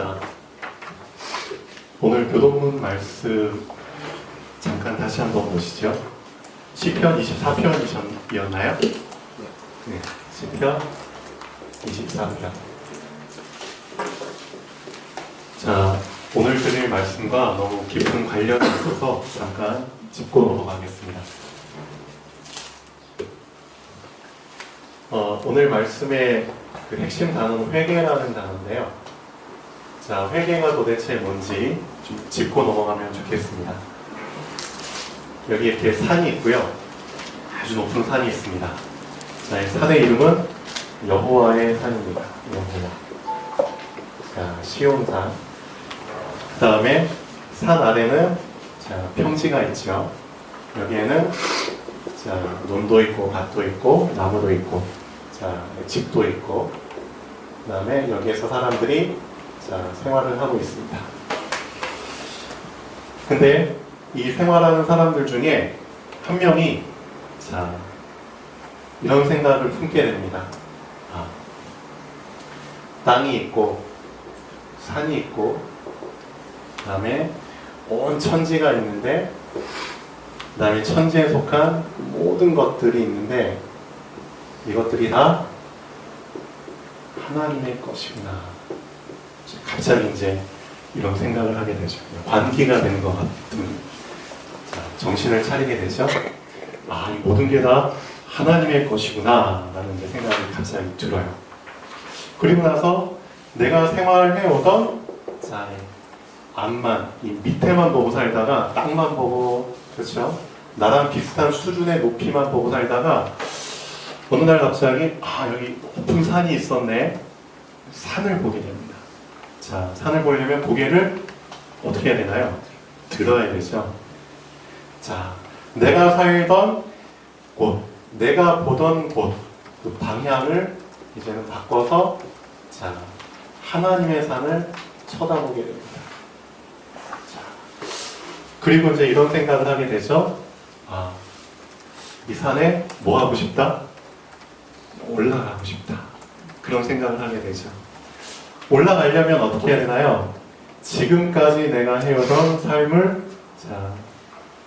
자, 오늘 교동문 말씀 잠깐 다시 한번 보시죠. 시편 24편이었나요? 네, 시편 24편. 자, 오늘 드릴 말씀과 너무 깊은 관련이 있어서 잠깐 짚고 넘어가겠습니다. 오늘 말씀의 그 핵심 단어는 회개라는 단어인데요. 자, 회개가 도대체 뭔지 좀 짚고 넘어가면 좋겠습니다. 여기 이렇게 산이 있고요. 아주 높은 산이 있습니다. 자, 이 산의 이름은 여호와의 산입니다. 여호와. 자, 시온산. 그 다음에 산 아래는 자, 평지가 있죠. 여기에는 자, 논도 있고 밭도 있고 나무도 있고 자, 집도 있고 그 다음에 여기에서 사람들이 자, 생활을 하고 있습니다. 근데 이 생활하는 사람들 중에 한 명이 자, 이런 생각을 품게 됩니다. 땅이 있고 산이 있고 그 다음에 온 천지가 있는데 그 다음에 천지에 속한 모든 것들이 있는데 이것들이 다 하나님의 것이구나. 갑자기 이제 이런 생각을 하게 되죠. 관기가 되는 것 같은 자, 정신을 차리게 되죠. 이 모든 게 다 하나님의 것이구나 라는 이제 생각이 갑자기 들어요. 그리고 나서 내가 생활해오던 자, 앞만, 이 밑에만 보고 살다가 땅만 보고 그렇죠? 나랑 비슷한 수준의 높이만 보고 살다가 어느 날 갑자기 여기 높은 산이 있었네. 산을 보게 됩니다. 자, 산을 보려면 고개를 어떻게 해야 되나요? 들어야 되죠. 자, 내가 살던 곳, 내가 보던 곳, 그 방향을 이제는 바꿔서 자, 하나님의 산을 쳐다보게 됩니다. 자, 그리고 이제 이런 생각을 하게 되죠. 이 산에 뭐 하고 싶다? 올라가고 싶다. 그런 생각을 하게 되죠. 올라가려면 어떻게 해야 되나요? 지금까지 내가 해오던 삶을 자,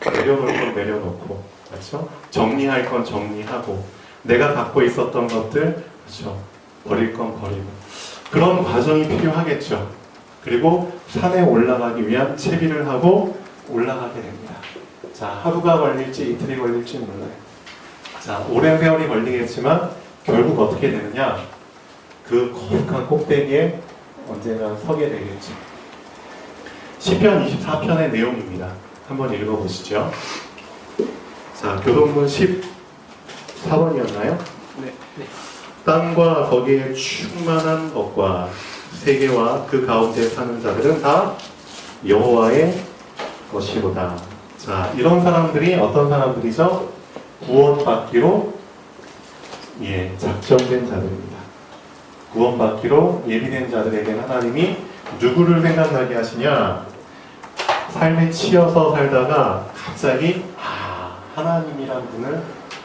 내려놓을 건 내려놓고 그렇죠? 정리할 건 정리하고 내가 갖고 있었던 것들 그렇죠? 버릴 건 버리고 그런 과정이 필요하겠죠. 그리고 산에 올라가기 위한 채비를 하고 올라가게 됩니다. 자, 하루가 걸릴지 이틀이 걸릴지 몰라요. 자, 오랜 세월이 걸리겠지만 결국 어떻게 되느냐? 그 거룩한 꼭대기에 언젠가 서게 되겠죠. 시편 24편의 내용입니다. 한번 읽어보시죠. 자, 교동문 14번이었나요? 네. 땅과 거기에 충만한 것과 세계와 그 가운데 사는 자들은 다 여호와의 것이로다. 자, 이런 사람들이 어떤 사람들이죠? 구원받기로 작정된 자들입니다. 구원받기로 예비된 자들에게 하나님이 누구를 생각나게 하시냐? 삶에 치여서 살다가 갑자기 하나님이란 분을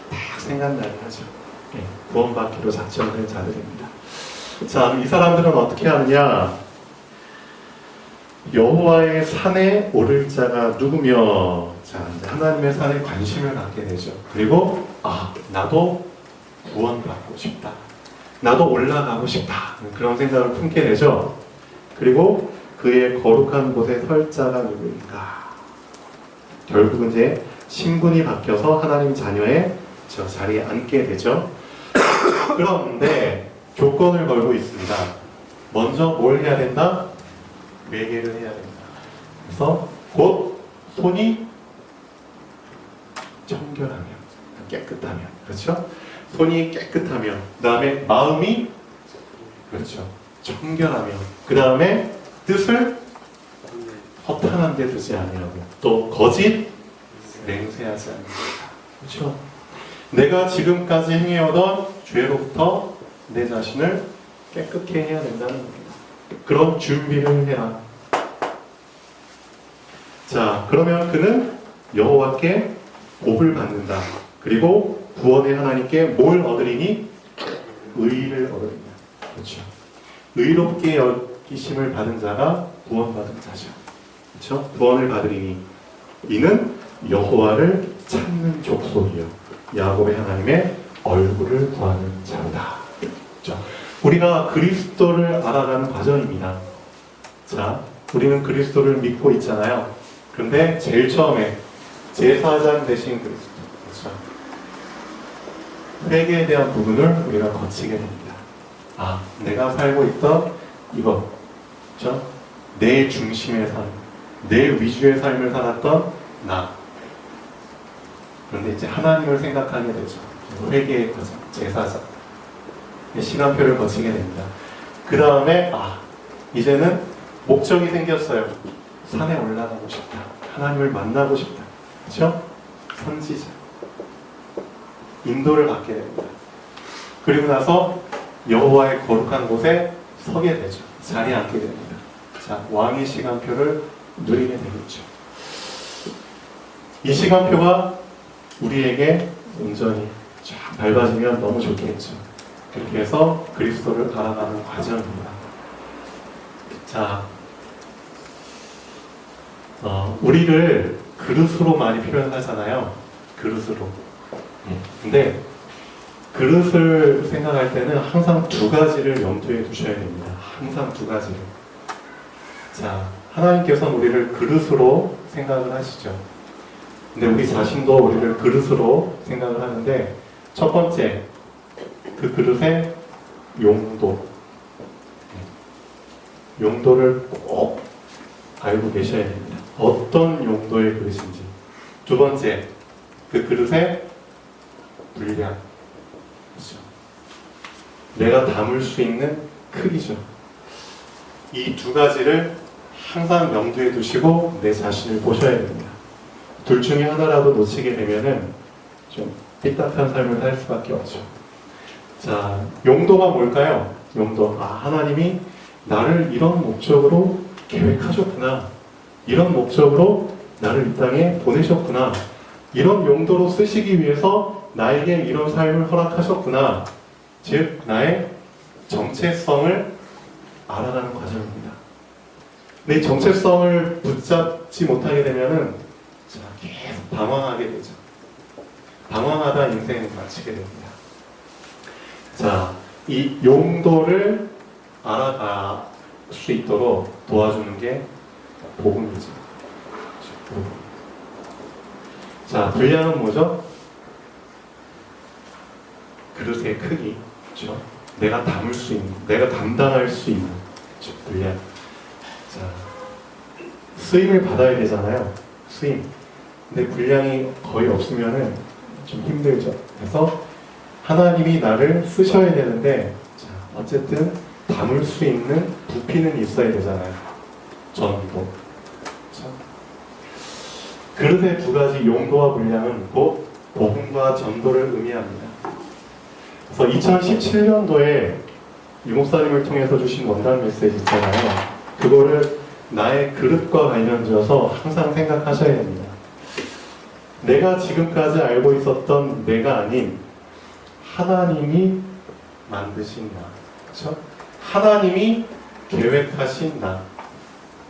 딱 생각나게 하죠. 구원받기로 작정된 자들입니다. 자, 이 사람들은 어떻게 하느냐? 여호와의 산에 오를 자가 누구며? 자, 이제 하나님의 산에 관심을 갖게 되죠. 그리고 나도 구원받고 싶다. 나도 올라가고 싶다. 그런 생각을 품게 되죠. 그리고 그의 거룩한 곳에 설 자가 누구인가? 결국 이제 신분이 바뀌어서 하나님 자녀의 저 자리에 앉게 되죠. 그런데 조건을 걸고 있습니다. 먼저 뭘 해야 된다? 회개를 해야 된다. 그래서 곧 손이 청결하며 깨끗하며 그렇죠? 손이 깨끗하며 그 다음에 마음이 그렇죠 청결하며 그 다음에 뜻을 허탄한 데 두지 아니하고 또 거짓 맹세하지 않는다. 그렇죠? 내가 지금까지 행해오던 죄로부터 내 자신을 깨끗게 해야 된다는 겁니다. 그런 준비를 해라. 자, 그러면 그는 여호와께 복을 받는다. 그리고 구원의 하나님께 뭘 얻으리니? 의를 얻으리니. 그렇죠. 의롭게 이심을 받은 자가 구원받은 자죠. 그렇죠? 구원을 받으리니 이는 여호와를 찾는 족속이요 야곱의 하나님의 얼굴을 구하는 자로다. 그렇죠? 우리가 그리스도를 알아가는 과정입니다. 자, 우리는 그리스도를 믿고 있잖아요. 그런데 제일 처음에 제사장 되신 그리스도, 그렇죠? 회개에 대한 부분을 우리가 거치게 됩니다. 아, 내가 살고 있던 이것, 그렇죠? 내 중심의 삶, 내 위주의 삶을 살았던 나. 그런데 이제 하나님을 생각하게 되죠. 회개의 과정, 제사장. 시간표를 거치게 됩니다. 그 다음에 이제는 목적이 생겼어요. 산에 올라가고 싶다. 하나님을 만나고 싶다. 그렇죠? 선지자. 인도를 받게 됩니다. 그리고 나서 여호와의 거룩한 곳에 서게 되죠. 자리에 앉게 됩니다. 자, 왕의 시간표를 누리게 되겠죠. 이 시간표가 우리에게 온전히 쫙 밟아지면 너무 좋겠죠. 그렇게 해서 그리스도를 알아가는 과정입니다. 자, 우리를 그릇으로 많이 표현하잖아요. 그릇으로. 근데 그릇을 생각할 때는 항상 두 가지를 염두에 두셔야 됩니다. 항상 두 가지를. 자, 하나님께서는 우리를 그릇으로 생각을 하시죠. 근데 우리 자신도 우리를 그릇으로 생각을 하는데, 첫 번째, 그 그릇의 용도. 용도를 꼭 알고 계셔야 됩니다. 어떤 용도의 그릇인지. 두 번째, 그 그릇의 분량. 그렇죠? 내가 담을 수 있는 크기죠. 이 두 가지를 항상 염두에 두시고 내 자신을 보셔야 됩니다. 둘 중에 하나라도 놓치게 되면은 좀 삐딱한 삶을 살 수밖에 없죠. 자, 용도가 뭘까요? 용도. 하나님이 나를 이런 목적으로 계획하셨구나. 이런 목적으로 나를 이 땅에 보내셨구나. 이런 용도로 쓰시기 위해서 나에게 이런 삶을 허락하셨구나. 즉, 나의 정체성을 알아가는 과정입니다. 근데 이 정체성을 붙잡지 못하게 되면은 계속 방황하게 되죠. 방황하다 인생을 마치게 됩니다. 자, 이 용도를 알아갈 수 있도록 도와주는 게 복음이죠. 자, 분량은 뭐죠? 그릇의 크기, 그렇죠? 내가 담을 수 있는, 내가 감당할 수 있는, 그렇죠? 분량. 자, 쓰임을 받아야 되잖아요. 쓰임. 근데 분량이 거의 없으면은 좀 힘들죠. 그래서 하나님이 나를 쓰셔야 되는데, 자, 어쨌든 담을 수 있는 부피는 있어야 되잖아요. 전도. 그렇죠? 그릇의 두 가지 용도와 분량은 곧 복음과 전도를 의미합니다. 그래서 2017년도에 유목사님을 통해서 주신 원단 메시지 있잖아요. 그거를 나의 그릇과 관련지어서 항상 생각하셔야 됩니다. 내가 지금까지 알고 있었던 내가 아닌 하나님이 만드신 나. 그렇죠? 하나님이 계획하신 나.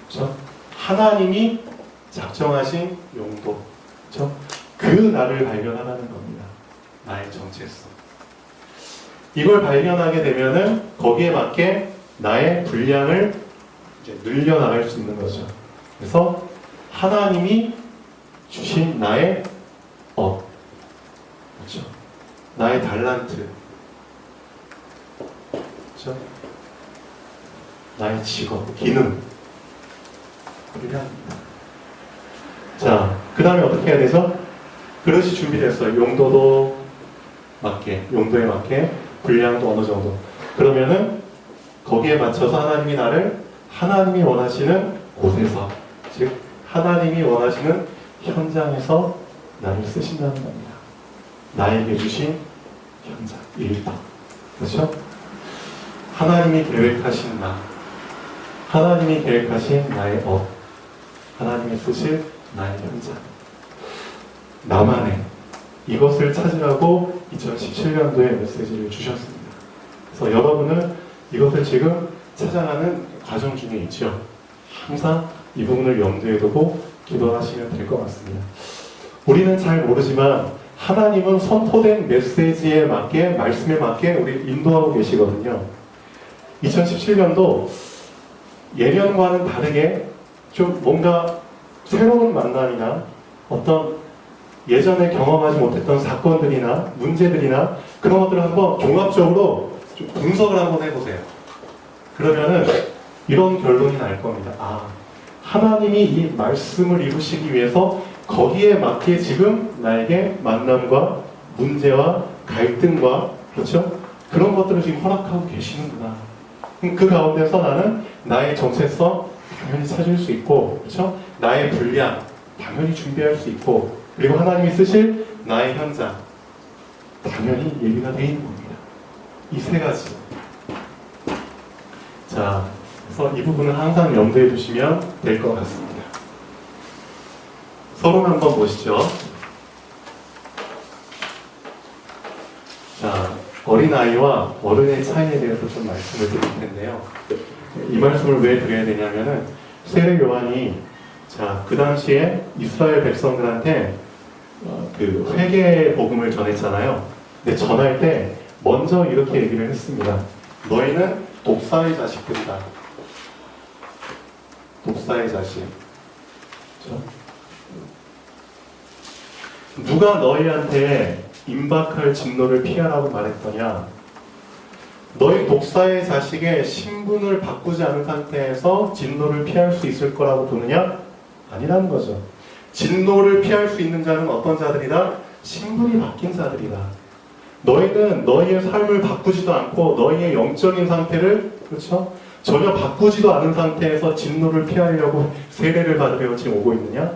그렇죠? 하나님이 작정하신 용도. 그렇죠? 그 나를 발견하라는 겁니다. 나의 정체성. 이걸 발견하게 되면은 거기에 맞게 나의 분량을 이제 늘려나갈 수 있는 거죠. 그래서 하나님이 주신 나의 그렇죠? 나의 달란트, 그렇죠? 나의 직업, 기능, 분량입니다. 자, 그 다음에 어떻게 해야 되죠? 그릇이 준비됐어요. 용도도 맞게, 용도에 맞게, 분량도 어느 정도. 그러면은 거기에 맞춰서 하나님이 나를 하나님이 원하시는 곳에서, 즉 하나님이 원하시는 현장에서 나를 쓰신다는 겁니다. 나에게 주신 현장, 일터. 그렇죠? 하나님이 계획하신 나, 하나님이 계획하신 나의 하나님이 쓰실 나의 현장, 나만의 이것을 찾으라고 2017년도에 메시지를 주셨습니다. 그래서 여러분은 이것을 지금 찾아가는 과정 중에 있죠. 항상 이 부분을 염두에 두고 기도하시면 될 것 같습니다. 우리는 잘 모르지만 하나님은 선포된 메시지에 맞게, 말씀에 맞게 우리 인도하고 계시거든요. 2017년도 예년과는 다르게 좀 뭔가 새로운 만남이나 어떤 예전에 경험하지 못했던 사건들이나 문제들이나 그런 것들을 한번 종합적으로 좀 분석을 한번 해보세요. 그러면은 이런 결론이 날 겁니다. 아, 하나님이 이 말씀을 이루시기 위해서 거기에 맞게 지금 나에게 만남과 문제와 갈등과 그렇죠? 그런 것들을 지금 허락하고 계시는구나. 그 가운데서 나는 나의 정체성 당연히 찾을 수 있고, 그렇죠? 나의 분량 당연히 준비할 수 있고, 그리고 하나님이 쓰실 나의 현장 당연히 예비가 되어 있는 겁니다. 이 세 가지. 자, 그래서 이 부분은 항상 염두에 두시면 될 것 같습니다. 서론 한번 보시죠. 자, 어린아이와 어른의 차이에 대해서 좀 말씀을 드릴 텐데요. 이 말씀을 왜 드려야 되냐면은 세례 요한이 자, 그 당시에 이스라엘 백성들한테 그 회개의 복음을 전했잖아요. 근데 전할 때 먼저 이렇게 얘기를 했습니다. 너희는 독사의 자식들이다. 독사의 자식. 그렇죠? 누가 너희한테 임박할 진노를 피하라고 말했더냐? 너희 독사의 자식의 신분을 바꾸지 않은 상태에서 진노를 피할 수 있을 거라고 보느냐? 아니라는 거죠. 진노를 피할 수 있는 자는 어떤 자들이다? 신분이 바뀐 자들이다. 너희는 너희의 삶을 바꾸지도 않고 너희의 영적인 상태를 그렇죠? 전혀 바꾸지도 않은 상태에서 진노를 피하려고 세례를 받으려 지금 오고 있느냐?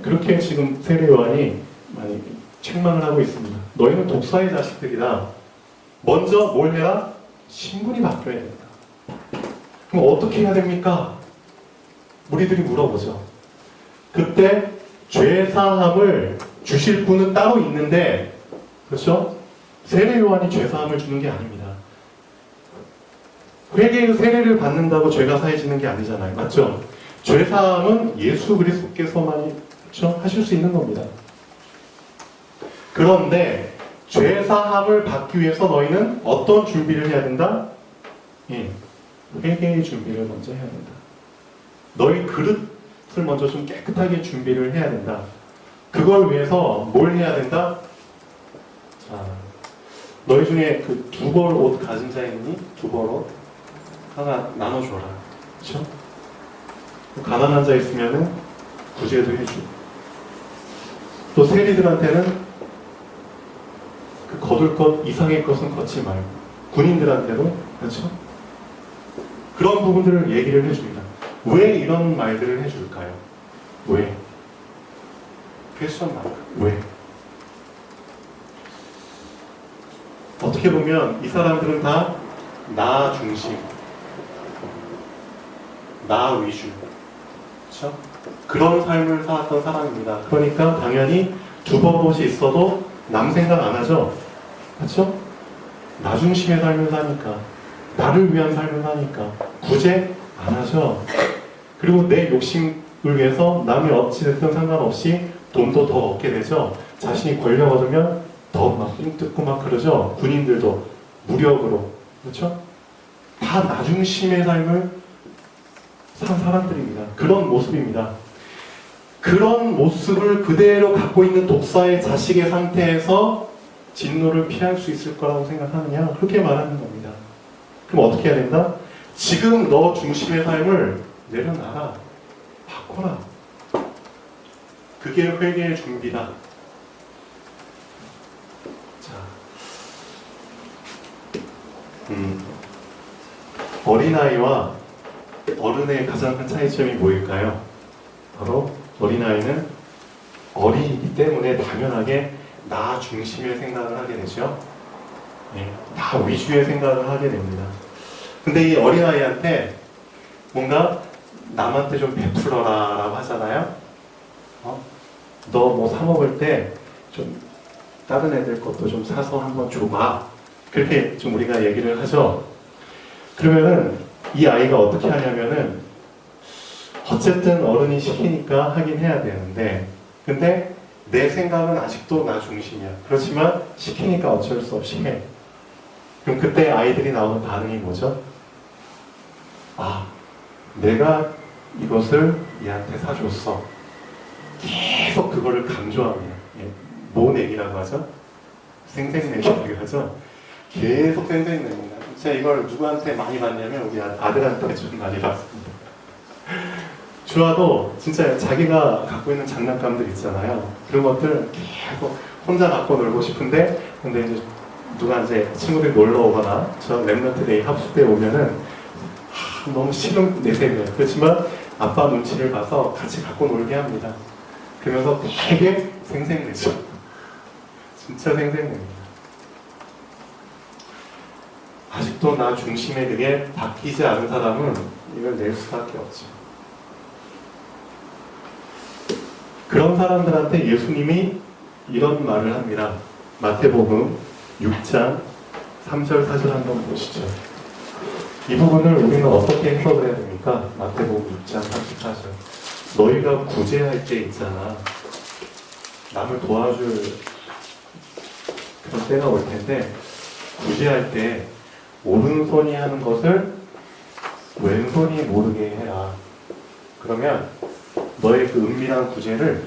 그렇게 지금 세례 요한이 많이 책망을 하고 있습니다. 너희는 독사의 자식들이다. 먼저 뭘 해라? 신분이 바뀌어야 된다. 그럼 어떻게 해야 됩니까? 우리들이 물어보죠. 그때 죄사함을 주실 분은 따로 있는데, 그렇죠? 세례 요한이 죄사함을 주는 게 아닙니다. 회개의 세례를 받는다고 죄가 사해지는 게 아니잖아요. 맞죠? 죄사함은 예수 그리스도께서만이 그렇죠? 하실 수 있는 겁니다. 그런데 죄사함을 받기 위해서 너희는 어떤 준비를 해야 된다? 예, 회개의 준비를 먼저 해야 된다. 너희 그릇을 먼저 좀 깨끗하게 준비를 해야 된다. 그걸 위해서 뭘 해야 된다? 자, 너희 중에 그 두 벌 옷 가진 자 있니? 두 벌 옷 하나 나눠줘라. 그렇죠? 가난한 자 있으면은 구제도 해주고, 또 세리들한테는 그 거둘 것 이상의 것은 걷지 말고, 군인들한테도 그렇죠? 그런 부분들을 얘기를 해줍니다. 왜 이런 말들을 해줄까요? 왜? 퀘스천 마크. 왜? 어떻게 보면 이 사람들은 다 나 중심, 나 위주, 그렇죠? 그런 삶을 살았던 사람입니다. 그러니까 당연히 두 버릇이 있어도 남 생각 안 하죠? 그렇죠? 나 중심의 삶을 사니까, 나를 위한 삶을 사니까 구제 안 하죠? 그리고 내 욕심을 위해서 남이 어찌됐든 상관없이 돈도 더 얻게 되죠? 자신이 권력 얻으면 더 막 힘뜯고 막 그러죠? 군인들도 무력으로, 그렇죠? 다 나 중심의 삶을 산 사람들입니다. 그런 모습입니다. 그런 모습을 그대로 갖고 있는 독사의 자식의 상태에서 진노를 피할 수 있을 거라고 생각하느냐? 그렇게 말하는 겁니다. 그럼 어떻게 해야 된다? 지금 너 중심의 삶을 내려놔라. 바꿔라. 그게 회개의 준비다. 자, 어린아이와 어른의 가장 큰 차이점이 뭐일까요? 바로 어린아이는 어린이기 때문에 당연하게 나 중심의 생각을 하게 되죠. 예, 나 위주의 생각을 하게 됩니다. 근데 이 어린아이한테 뭔가 남한테 좀 베풀어라 라고 하잖아요. 너 뭐 사 먹을 때 좀 다른 애들 것도 좀 사서 한번 줘봐. 그렇게 좀 우리가 얘기를 하죠. 그러면은 이 아이가 어떻게 하냐면은 어쨌든 어른이 시키니까 하긴 해야 되는데 근데 내 생각은 아직도 나 중심이야. 그렇지만 시키니까 어쩔 수 없이 해. 그럼 그때 아이들이 나오는 반응이 뭐죠? 아, 내가 이것을 얘한테 사줬어. 계속 그거를 강조합니다. 모내기라고 하죠? 생생내기라고 하죠? 계속 생생냅니다. 제가 이걸 누구한테 많이 봤냐면 우리 아들한테 좀 많이 봤습니다. 주아도 진짜 자기가 갖고 있는 장난감들 있잖아요. 그런 것들 계속 혼자 갖고 놀고 싶은데 근데 이제 누가 이제 친구들이 놀러 오거나 저 랩런트 데이 합숙 때 오면은 너무 싫은 내색이에요. 그렇지만 아빠 눈치를 봐서 같이 갖고 놀게 합니다. 그러면서 되게 생생내죠. 진짜 생생냅니다. 아직도 나 중심에 그게 바뀌지 않은 사람은 이걸 낼 수밖에 없죠. 그런 사람들한테 예수님이 이런 말을 합니다. 마태복음 6장 3절 4절 한번 보시죠. 이 부분을 우리는 어떻게 해석을 해야 됩니까? 마태복음 6장 34절. 너희가 구제할 때 있잖아. 남을 도와줄 그런 때가 올 텐데 구제할 때 오른손이 하는 것을 왼손이 모르게 해라. 그러면 너의 그 은밀한 구제를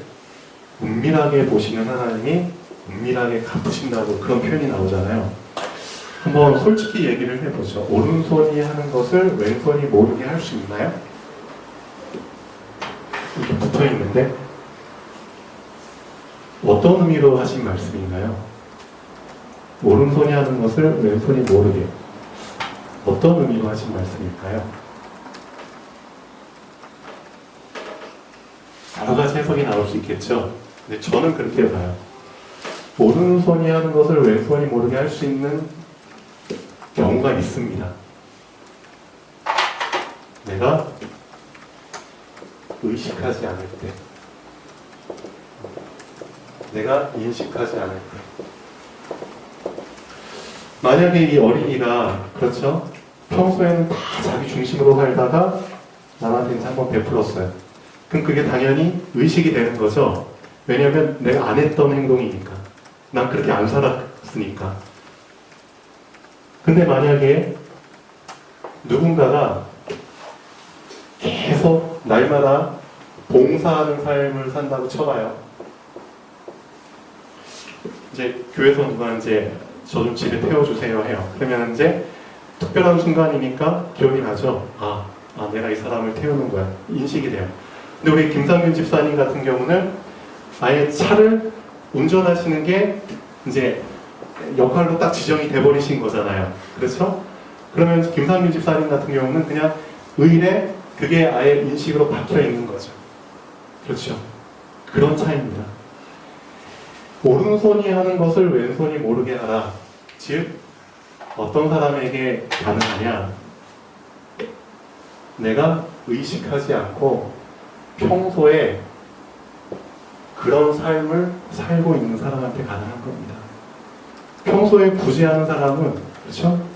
은밀하게 보시는 하나님이 은밀하게 갚으신다고 그런 표현이 나오잖아요. 한번 솔직히 얘기를 해보죠. 오른손이 하는 것을 왼손이 모르게 할 수 있나요? 이렇게 붙어 있는데 어떤 의미로 하신 말씀인가요? 오른손이 하는 것을 왼손이 모르게 어떤 의미로 하신 말씀일까요? 여러 가지 해석이 나올 수 있겠죠. 근데 저는 그렇게 봐요. 오른손이 하는 것을 왼손이 모르게 할 수 있는 경우가 있습니다. 내가 의식하지 않을 때, 내가 인식하지 않을 때. 만약에 이 어린이가 그렇죠? 평소에는 다 자기 중심으로 살다가 남한테 이제 한번 베풀었어요. 그럼 그게 당연히 의식이 되는 거죠. 왜냐하면 내가 안 했던 행동이니까. 난 그렇게 안 살았으니까. 근데 만약에 누군가가 계속 날마다 봉사하는 삶을 산다고 쳐봐요. 이제 교회에서 누가 이제 저 좀 집에 태워주세요 해요. 그러면 이제 특별한 순간이니까 기억이 나죠. 내가 이 사람을 태우는 거야. 인식이 돼요. 근데 우리 김상균 집사님 같은 경우는 아예 차를 운전하시는 게 이제 역할로 딱 지정이 돼버리신 거잖아요. 그렇죠? 그러면 김상균 집사님 같은 경우는 그냥 의례 그게 아예 인식으로 박혀 있는 거죠. 그렇죠? 그런 차이입니다. 오른손이 하는 것을 왼손이 모르게 하라. 즉 어떤 사람에게 가능하냐? 내가 의식하지 않고 평소에 그런 삶을 살고 있는 사람한테 가능한 겁니다. 평소에 구제하는 사람은 그렇죠?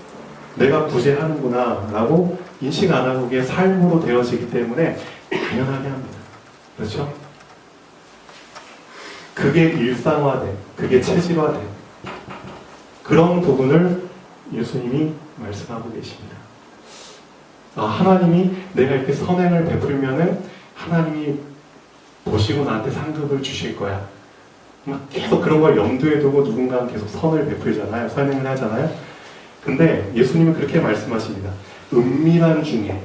내가 구제하는구나 라고 인식 안 하고 그게 삶으로 되어지기 때문에 당연하게 합니다. 그렇죠? 그게 일상화돼, 그게 체질화돼. 그런 부분을 예수님이 말씀하고 계십니다. 하나님이 내가 이렇게 선행을 베풀면은 하나님이 보시고 나한테 상급을 주실 거야. 계속 그런 걸 염두에 두고 누군가는 계속 선을 베풀잖아요. 선행을 하잖아요. 근데 예수님은 그렇게 말씀하십니다. 은밀한 중에.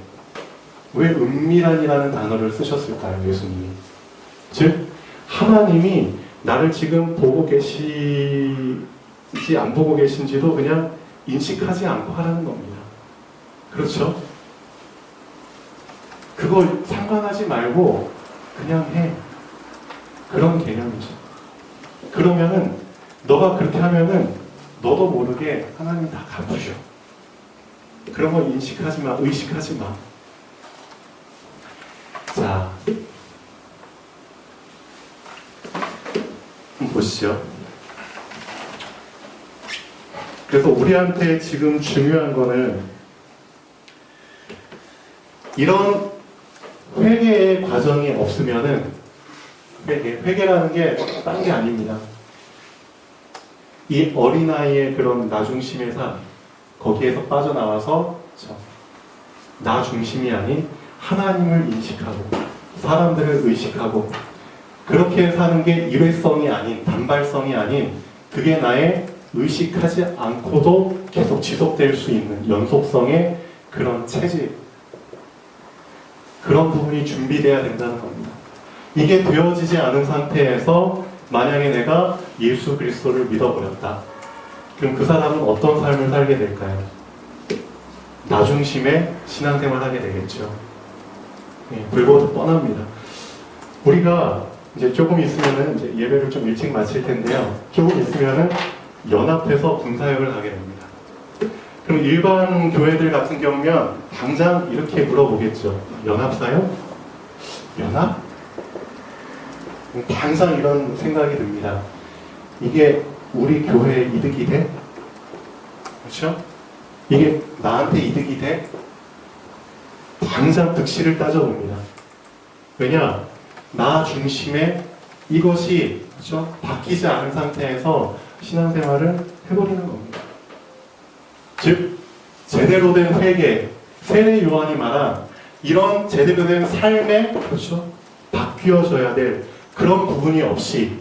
왜 은밀한이라는 단어를 쓰셨을까요? 예수님이. 즉 하나님이 나를 지금 보고 계시지 안 보고 계신지도 그냥 인식하지 않고 하라는 겁니다. 그렇죠? 그걸 상관하지 말고 그냥 해. 그런 개념이죠. 그러면은 너가 그렇게 하면은 너도 모르게 하나님 다 갚으셔. 그런 거 인식하지 마, 의식하지 마. 자, 한번 보시죠. 그래서 우리한테 지금 중요한 거는 이런 회개의 과정이 없으면은 회개라는 게 딴 게 아닙니다. 이 어린아이의 그런 나중심의 삶, 거기에서 빠져나와서 나 중심이 아닌 하나님을 인식하고 사람들을 의식하고 그렇게 사는 게 일회성이 아닌 단발성이 아닌 그게 나의 의식하지 않고도 계속 지속될 수 있는 연속성의 그런 체질, 그런 부분이 준비돼야 된다는 겁니다. 이게 되어지지 않은 상태에서 만약에 내가 예수 그리스도를 믿어버렸다. 그럼 그 사람은 어떤 삶을 살게 될까요? 나 중심의 신앙생활을 하게 되겠죠. 불보듯 뻔합니다. 우리가 이제 조금 있으면은 이제 예배를 좀 일찍 마칠 텐데요. 조금 있으면은 연합해서 군사역을 하게 됩니다. 그럼 일반 교회들 같은 경우면 당장 이렇게 물어보겠죠. 연합사역? 연합? 당장 이런 생각이 듭니다. 이게 우리 교회에 이득이 돼? 그렇죠? 이게 나한테 이득이 돼? 당장 득실을 따져봅니다. 왜냐? 나 중심의 이것이 그렇죠? 바뀌지 않은 상태에서 신앙생활을 해버리는 겁니다. 즉 제대로 된 회개, 세례 요한이 말한 이런 제대로 된 삶에 그렇죠? 바뀌어져야 될 그런 부분이 없이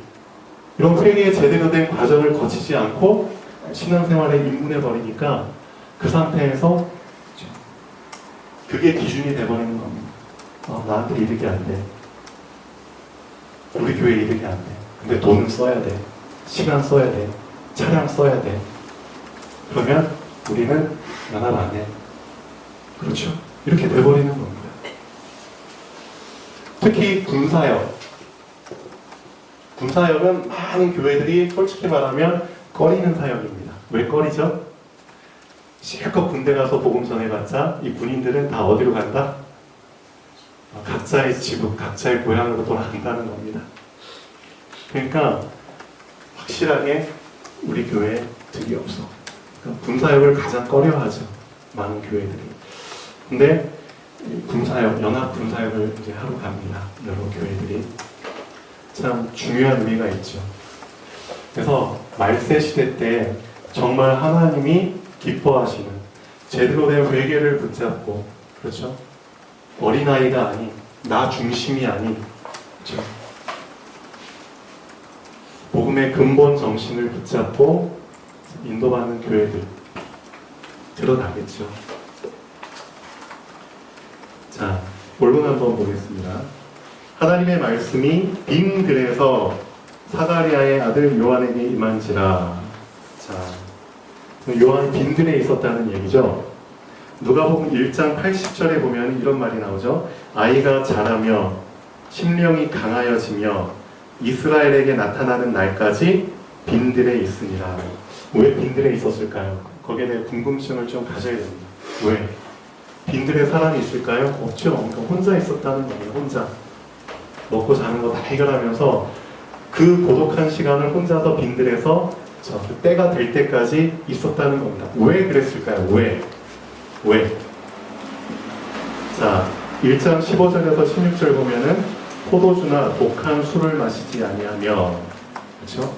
이런 회개의 제대로 된 과정을 거치지 않고 신앙생활에 입문해 버리니까 그 상태에서 그게 기준이 돼버리는 겁니다. 나한테 이득이 안 돼. 우리 교회 이득이 안 돼. 근데 돈은 써야 돼. 시간 써야 돼. 차량 써야 돼. 그러면 우리는 연합 안 해. 그렇죠? 이렇게 돼버리는 겁니다. 특히 군사역. 군사역은 많은 교회들이 솔직히 말하면 꺼리는 사역입니다. 왜 꺼리죠? 실컷 군대 가서 복음 전해봤자 이 군인들은 다 어디로 간다? 각자의 지부, 각자의 고향으로 돌아간다는 겁니다. 그러니까 확실하게 우리 교회에 득이 없어. 그러니까 군사역을 가장 꺼려하죠. 많은 교회들이. 근데 군사역, 연합 군사역을 이제 하러 갑니다. 여러 교회들이. 참 중요한 의미가 있죠. 그래서 말세 시대 때 정말 하나님이 기뻐하시는 제대로 된 회개를 붙잡고 그렇죠? 어린아이가 아닌 나 중심이 아닌 그렇죠? 복음의 근본 정신을 붙잡고 인도받는 교회들 드러나겠죠. 자, 본문 한번 보겠습니다. 하나님의 말씀이 빈 글에서 사가리아의 아들 요한에게 임한지라. 자, 요한이 빈 글에 있었다는 얘기죠. 누가복음 1장 80절에 보면 이런 말이 나오죠. 아이가 자라며 심령이 강하여지며 이스라엘에게 나타나는 날까지 빈들에 있으니라. 왜 빈들에 있었을까요? 거기에 대해 궁금증을 좀 가져야 됩니다. 왜? 빈들에 사람이 있을까요? 없죠. 그러니까 혼자 있었다는 거예요. 혼자. 먹고 자는 거 다 해결하면서 그 고독한 시간을 혼자서 빈들에서 그 때가 될 때까지 있었다는 겁니다. 왜 그랬을까요? 왜? 자, 1장 15절에서 16절 보면은 포도주나 독한 술을 마시지 아니하며, 그렇죠?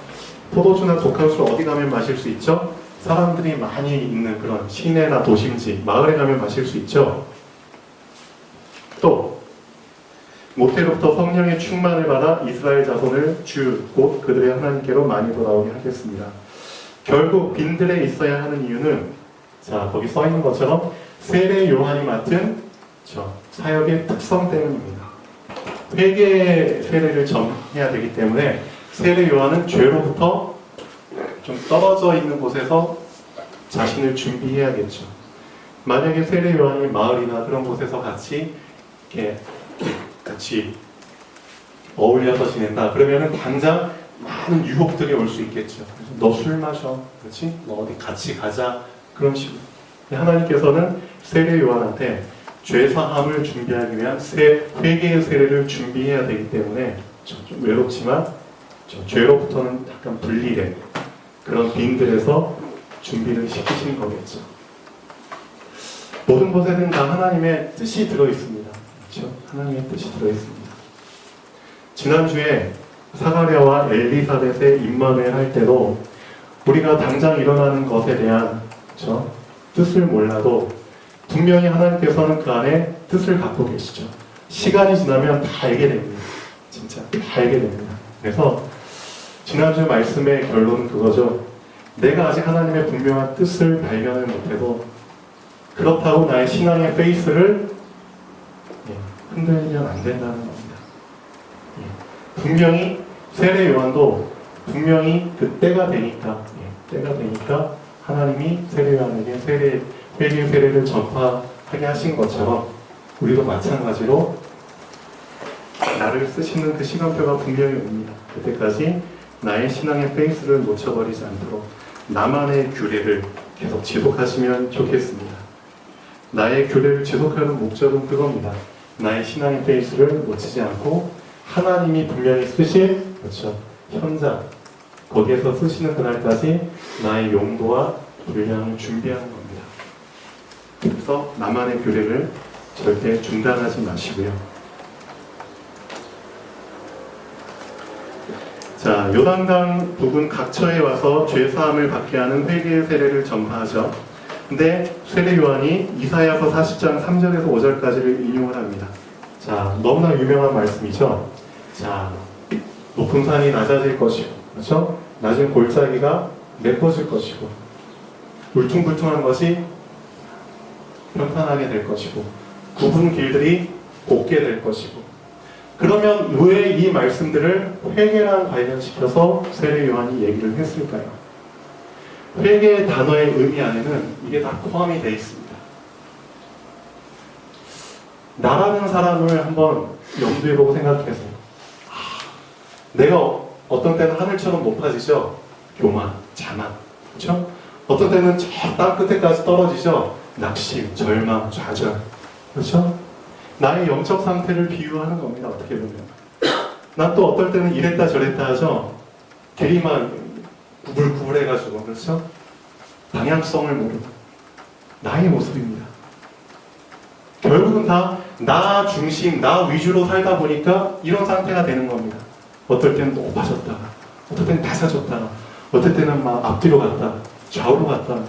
포도주나 독한 술 어디 가면 마실 수 있죠? 사람들이 많이 있는 그런 시내나 도심지, 마을에 가면 마실 수 있죠. 또 모태로부터 성령의 충만을 받아 이스라엘 자손을 주 곧 그들의 하나님께로 많이 돌아오게 하겠습니다. 결국 빈들에 있어야 하는 이유는 자 거기 써 있는 것처럼 세례 요한이 맡은 사역의 특성 때문입니다. 회개 세례를 전해야 되기 때문에 세례 요한은 죄로부터 좀 떨어져 있는 곳에서 자신을 준비해야겠죠. 만약에 세례 요한이 마을이나 그런 곳에서 같이 어울려서 지낸다. 그러면은 당장 많은 유혹들이 올 수 있겠죠. 너 술 마셔, 그렇지? 너 어디 같이 가자. 그런 식으로. 하나님께서는 세례 요한한테 죄 사함을 준비하기 위한 회개의 세례를 준비해야 되기 때문에 좀 외롭지만 죄로부터는 약간 분리된 그런 빈들에서 준비를 시키신 거겠죠. 모든 것에는 다 하나님의 뜻이 들어있습니다. 그렇죠? 하나님의 뜻이 들어있습니다. 지난주에 사가랴와 엘리사벳의 입만을 할 때도 우리가 당장 일어나는 것에 대한 그렇죠? 뜻을 몰라도 분명히 하나님께서는 그 안에 뜻을 갖고 계시죠. 시간이 지나면 다 알게 됩니다. 진짜 다 알게 됩니다. 그래서 지난주 말씀의 결론은 그거죠. 내가 아직 하나님의 분명한 뜻을 발견을 못해도 그렇다고 나의 신앙의 페이스를 흔들면 안 된다는 겁니다. 분명히 세례 요한도 분명히 그 때가 되니까 하나님이 세례 요한에게 회개의 세례를 전파하게 하신 것처럼 우리도 마찬가지로 나를 쓰시는 그 시간표가 분명히 옵니다. 그때까지 나의 신앙의 페이스를 놓쳐버리지 않도록 나만의 규례를 계속 지속하시면 좋겠습니다. 나의 규례를 지속하는 목적은 그겁니다. 나의 신앙의 페이스를 놓치지 않고 하나님이 분명히 쓰실 그렇죠. 현장 거기에서 쓰시는 그날까지 나의 용도와 분량을 준비하는 겁니다. 그래서 나만의 규례를 절대 중단하지 마시고요. 자, 요단강 부근 각처에 와서 죄사함을 받게 하는 회개의 세례를 전파하죠. 근데 세례 요한이 이사야서 40장 3절에서 5절까지를 인용을 합니다. 자, 너무나 유명한 말씀이죠. 자, 높은 산이 낮아질 것이고, 그렇죠? 낮은 골짜기가 메꿔질 것이고, 울퉁불퉁한 것이 평탄하게 될 것이고, 굽은 길들이 곱게 될 것이고. 그러면 왜 이 말씀들을 회개랑 관련시켜서 세례 요한이 얘기를 했을까요? 회개의 단어의 의미 안에는 이게 다 포함이 되어 있습니다. 나라는 사람을 한번 염두에 보고 생각해보세요. 내가 어떤 때는 하늘처럼 높아지죠? 교만, 자만, 그렇죠? 어떤 때는 저 땅 끝에까지 떨어지죠? 낙심, 절망, 좌절, 그렇죠? 나의 영적 상태를 비유하는 겁니다. 어떻게 보면 난 또 어떨 때는 이랬다 저랬다 하죠. 길이만 구불구불해가지고 그렇죠? 방향성을 모르는 나의 모습입니다. 결국은 다 나 중심, 나 위주로 살다 보니까 이런 상태가 되는 겁니다. 어떨 때는 높아졌다가 어떨 때는 낮아졌다가 어떨 때는 막 앞뒤로 갔다가 좌우로 갔다가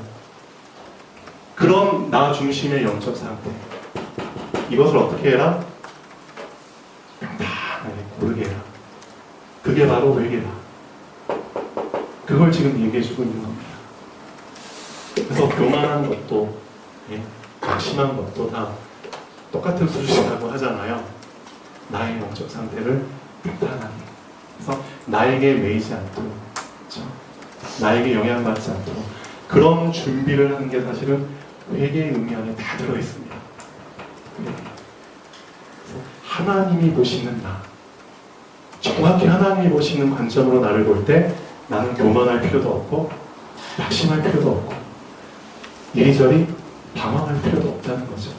그런 나 중심의 영적 상태 이것을 어떻게 해라? 평탄하게 고르게 해라. 그게 바로 회개다. 그걸 지금 얘기해주고 있는 겁니다. 그래서 교만한 것도 낙심한 것도 다 똑같은 수준이라고 하잖아요. 나의 영적 상태를 평탄하게 그래서 나에게 매이지 않도록 그렇죠? 나에게 영향받지 않도록 그런 준비를 하는 게 사실은 회개의 의미 안에 다 들어있습니다. 하나님이 보시는 나 정확히 하나님이 보시는 관점으로 나를 볼 때 나는 교만할 필요도 없고 낙심할 필요도 없고 이리저리 방황할 필요도 없다는 거죠.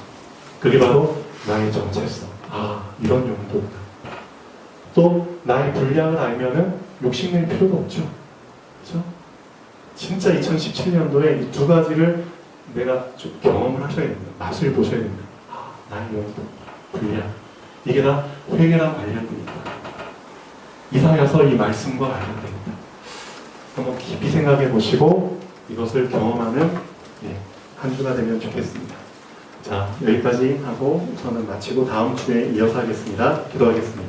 그게 바로 나의 정체성. 이런 용도다. 또 나의 분량을 알면은 욕심낼 필요도 없죠. 그렇죠? 진짜 2017년도에 이 두 가지를 내가 좀 경험을 하셔야 됩니다. 맛을 보셔야 됩니다. 나의 용도, 분량. 이게 다 회개랑 관련됩니다. 이사야서 이 말씀과 관련됩니다. 한번 깊이 생각해 보시고 이것을 경험하는 한 주가 되면 좋겠습니다. 자, 여기까지 하고 저는 마치고 다음 주에 이어서 하겠습니다. 기도하겠습니다.